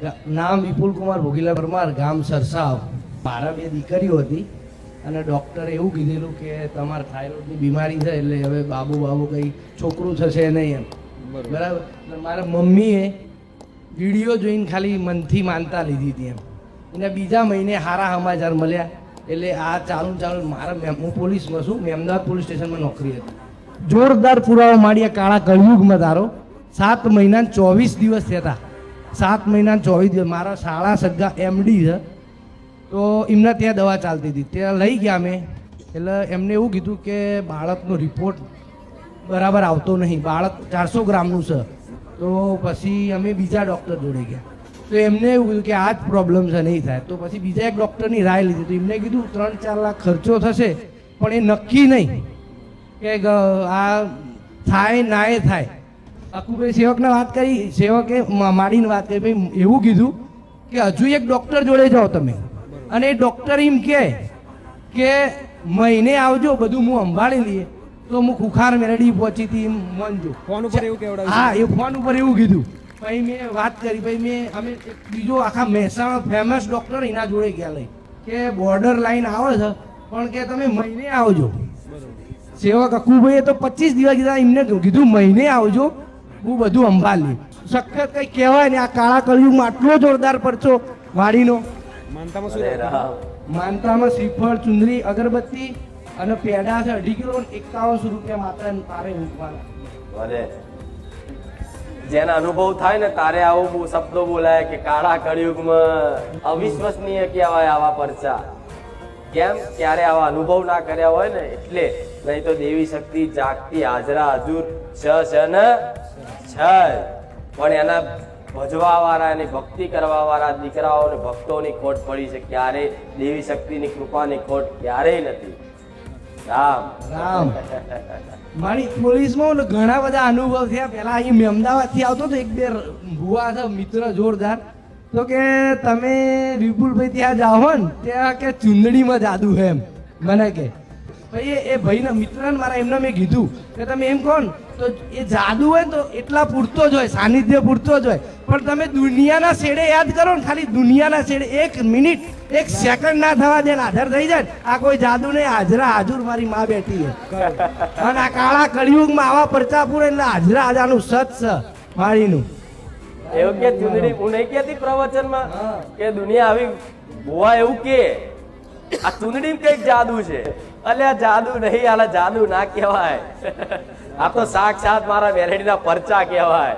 નામ વિપુલકુમાર ભોગીલા પરમાર, ગામ સરસાવ. મારા 2 દીકરીઓ હતી અને ડૉક્ટરે એવું કીધેલું કે તમારે થાઇરોઇડની બીમારી છે, એટલે હવે બાબુ કંઈ છોકરું થશે નહીં એમ. બરાબર. એટલે મારા મમ્મીએ વિડીયો જોઈને ખાલી મનથી માનતા લીધી હતી એમ. અને બીજા મહિને સારા સમાચાર મળ્યા. એટલે આ ચાલુ મારા હું પોલીસમાં છું, મેં અમદાવાદ પોલીસ સ્ટેશનમાં નોકરી હતી. જોરદાર પુરાવા માંડ્યા કાળા કળયુગમાં તારો 7 મહિના 24 દિવસ થયા. 7 મહિના 24 દિવસ. મારા શાળા સગા MD છે, તો એમના ત્યાં દવા ચાલતી હતી. ત્યાં લઈ ગયા મેં. એટલે એમને એવું કીધું કે બાળકનો રિપોર્ટ બરાબર આવતો નહીં, બાળક 400 ગ્રામનું છે. તો પછી અમે બીજા ડૉક્ટર જોડે ગયા. તો એમને એવું કીધું કે આ જ પ્રોબ્લેમ છે, નહીં થાય. તો પછી બીજા એક ડૉક્ટરની રાય લીધી. તો એમને કીધું 3-4 લાખ ખર્ચો થશે, પણ એ નક્કી નહીં કે આ થાય ના એ થાય. અકુભાઈ સેવકને વાત કરી, સેવકે માડીને વાત કરી. ભાઈ એવું કીધું કે હજુ એક ડૉક્ટર જોડે જાઓ તમે, અને એ ડૉક્ટર એમ કે મહિને આવજો, બધું હું સંભાળી લઈએ. તો હું ખુખાર મેરડી પહોંચી હતી એમ માનજો. ફોન ઉપર એવું કેવડાવ્યું? હા, એ ફોન ઉપર એવું કીધું. પછી મેં વાત કરી. પછી અમે બીજો આખા મહેસાણા ફેમસ ડૉક્ટર એના જોડે ગયા લઈ કે બોર્ડર લાઈન આવે છે, પણ કે તમે મહિને આવજો. સેવક અકુભાઈએ તો 25 દિવસ કીધા. એમને કીધું મહિને આવજો, હું બધું સંભાળી. સખત કંઈ કહેવાય ને. આ કાળા કળયુગમાં આટલો જોરદાર પરચો વાડીનો. માનતામાં શું? માનતામાં શ્રીફળ, ચુંદરી, અગરબત્તી અને પેડા છે 2.5 કિલો. 5100 રૂપિયા માત્ર તારે મૂકવાના. જેના અનુભવ થાય ને તારે આવો શબ્દો બોલાય કે કાળા કળયુગમાં અવિશ્વસનીય કહેવાય આવા પરચા. કેમ? ક્યારે આવા અનુભવ ના કર્યા હોય ને એટલે. નહીં તો દેવી શક્તિ જાગતી હાજરા હજુર છે ને છે, પણ એના ભજવા વાળા, એની ભક્તિ કરવા વાળા દીકરાઓ અને ભક્તોની ખોટ પડી છે. ક્યારે દેવી શક્તિની કૃપાની ખોટ ક્યારેય નથી. રામ રામ. મારી પોલીસમાં ઘણા બધા અનુભવ થયા. પહેલા અહીં મેં અમદાવાદથી આવતો તો 1-2 ભુવા છે મિત્ર જોરદાર. તો કે તમે વિપુલભાઈ ત્યાં જાઓ ને, ત્યાં કે ચુંદડીમાં જાદુ છે એમ મને કે. ભાઈ એ ભાઈના મિત્રને મારા એમને મેં કીધું કે તમે એમ કહો ને તો એ જાદુ હોય તો એટલા પૂરતો જ હોય, સાનિધ્ય પૂરતો જ હોય. પણ તમે દુનિયાના છેડે યાદ કરો ને, ખાલી દુનિયાના છેડે 1 મિનિટ 1 સેકન્ડ ના થવા દે, હાજર થઈ જાય. આ કોઈ જાદુ નહીં, હાજરા હાજુર મારી માં બેઠી છે. અને આ કાળા કળિયુગમાં આવા પરચા પૂરે એટલે હાજરા હાજારનું સત છે મારીનું. એવું કે ચુંદડી હું નહીં કહેતી પ્રવચનમાં કે દુનિયા આવી ભુવા એવું કે આ ચુંદડી કઈક જાદુ છે. અલ્યા જાદુ નહીં, આલા જાદુ ના કહેવાય. આ તો સાક્ષાત મારા વેરડીના પરચા કહેવાય.